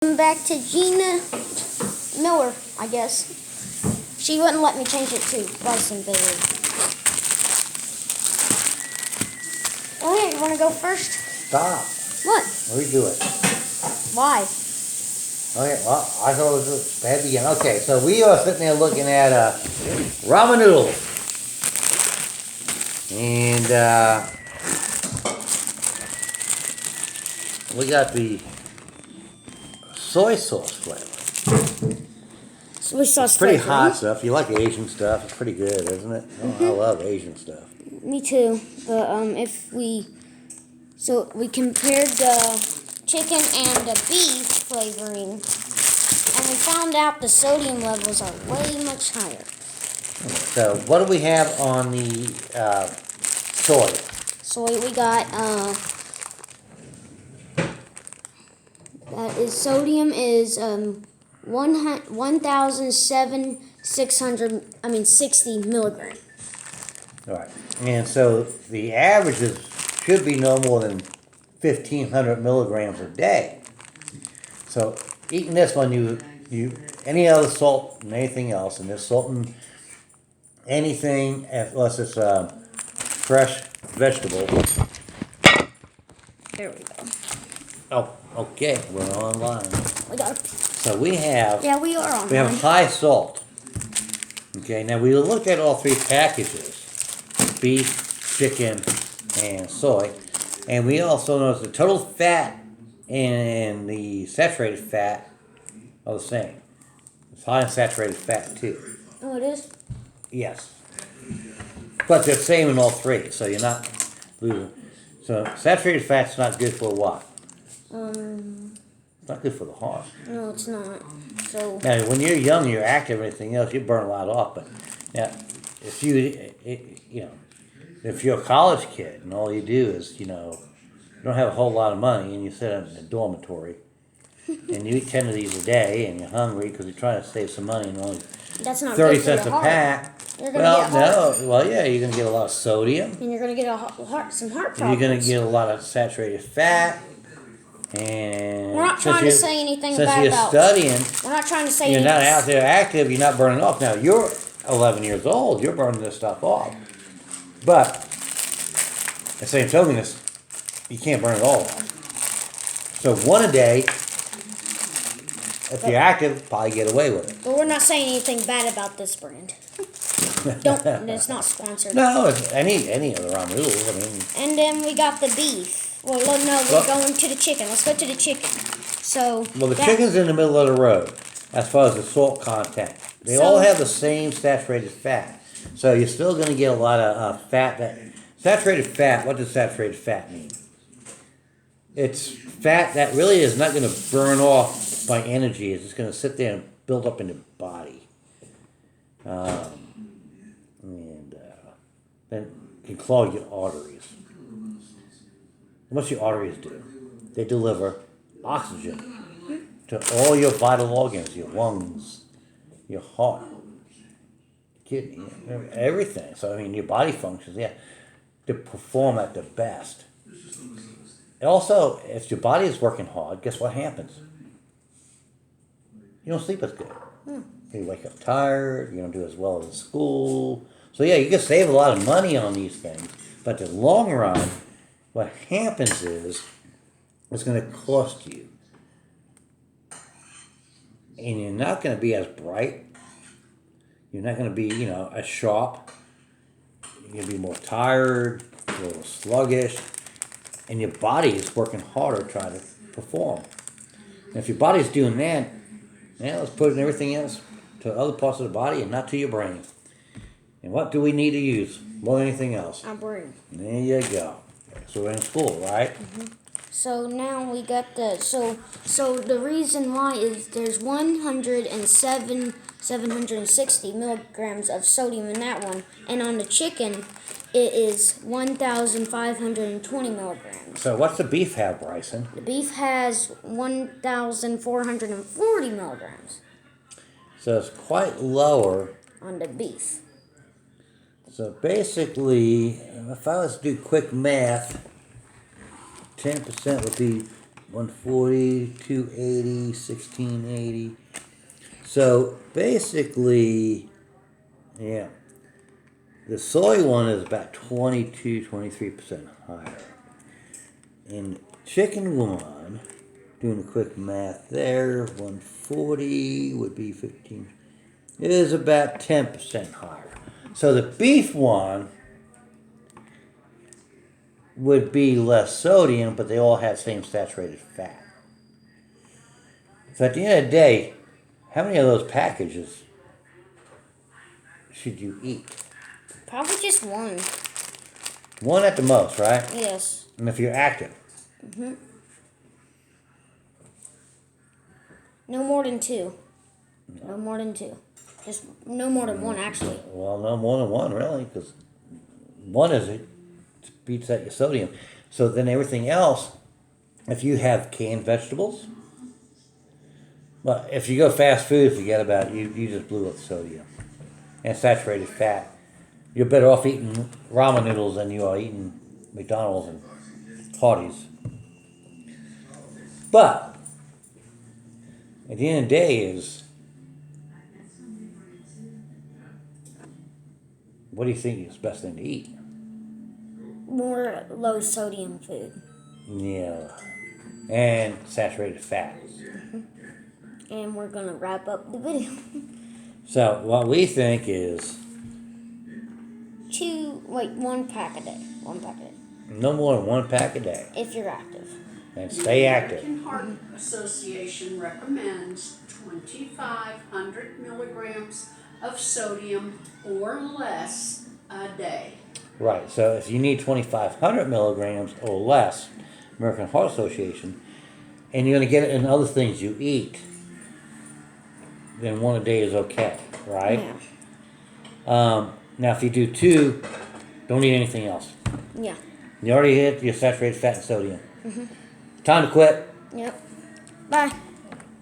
Back to Gina Miller, I guess. She wouldn't let me change it to Bryson Bailey. Oh, yeah, you want to go first? Stop. What? Redo it. Why? Okay, well, I thought it was bad again. Okay, so we are sitting there looking at ramen noodles. And we got the soy sauce flavor. Soy sauce Pretty flavor. hot stuff. You like Asian stuff. It's pretty good, isn't it? Oh, I love Asian stuff. Me too. But so we compared the chicken and the beef flavoring, and we found out the sodium levels are way much higher. So what do we have on the soy? Soy, we got sodium is 60 milligrams. All right. And so the averages should be no more than 1,500 milligrams a day. So eating this one, you any other salt and anything else, and there's salt in anything unless it's fresh vegetable. There we go. Oh, okay, we're online. We got. So we have. Yeah, we are on. We have high salt. Okay, now we look at all three packages: beef, chicken, and soy. And we also notice the total fat and the saturated fat are the same. It's high in saturated fat too. Oh, it is? Yes. But they're the same in all three, so you're not losing. So saturated fat's not good for what? It's not good for the heart. No, it's not. So. Now, when you're young, you're active, and everything else, you burn a lot off. But now, if if you're a college kid and all you do is, you don't have a whole lot of money and you sit in a dormitory and you eat 10 of these a day and you're hungry because you're trying to save some money and only That's not 30 good for cents your a heart. pack. You're gonna get heart. Yeah, you're going to get a lot of sodium. And you're going to get some heart problems. You're going to get a lot of saturated fat. And we're not trying to say anything bad since you're studying, we're not trying to say you're not out there active, you're not burning off. Now, you're 11 years old, you're burning this stuff off. But, at the same token, you can't burn it all off. So one a day, if you're active, probably get away with it. But we're not saying anything bad about this brand. It's not sponsored. No, it's any of the ramen noodles, I mean. And then we got the beef. Well, no, we're going to the chicken. Let's go to the chicken. Well, the chicken's in the middle of the road as far as the salt content. They all have the same saturated fat. So you're still going to get a lot of fat. Saturated fat, what does saturated fat mean? It's fat that really is not going to burn off by energy. It's just going to sit there and build up in the body. Then it can clog your arteries. What's your arteries do? They deliver oxygen to all your vital organs, your lungs, your heart, kidney, everything. So, your body functions, to perform at the best. Also, if your body is working hard, guess what happens? You don't sleep as good. You wake up tired, you don't do as well as school. So, you can save a lot of money on these things. But in the long run, what happens is it's going to cost you. And you're not going to be as bright. You're not going to be, as sharp. You're going to be more tired, a little sluggish. And your body is working harder trying to perform. And if your body's doing that, let's put everything else to other parts of the body and not to your brain. And what do we need to use more than anything else? Our brain. There you go. So we're in school, right? Mm-hmm. So now we got so the reason why is there's 760 milligrams of sodium in that one, and on the chicken it is 1,520 milligrams. So what's the beef have, Bryson? The beef has 1,440 milligrams. So it's quite lower on the beef. So basically, if I was to do quick math, 10% would be 140, 280, 1680. So basically, yeah, the soy one is about 22, 23% higher. And chicken one, doing a quick math there, 140 would be 15, is about 10% higher. So the beef one would be less sodium, but they all have same saturated fat. So at the end of the day, how many of those packages should you eat? Probably just one. One at the most, right? Yes. And if you're active. No more than two. No more than two. Just no more than one, actually. Well, no more than one, really, because one is it beats out your sodium. So then everything else, if you have canned vegetables, well, if you go fast food, forget about it. You just blew up the sodium and saturated fat. You're better off eating ramen noodles than you are eating McDonald's and Hardee's. But at the end of the day is, what do you think is the best thing to eat? More low sodium food. Yeah. And saturated fats. And we're gonna wrap up the video. So what we think is One pack a day. One pack a day. no more than one pack a day. If you're active. And stay active. The American Heart Association recommends 2,500 milligrams of sodium or less a day. Right. So if you need 2,500 milligrams or less, American Heart Association, and you're going to get it in other things you eat, then one a day is okay, right? Yeah. Now, if you do two, don't eat anything else. Yeah. You already hit your saturated fat and sodium. Time to quit. Yep. Bye.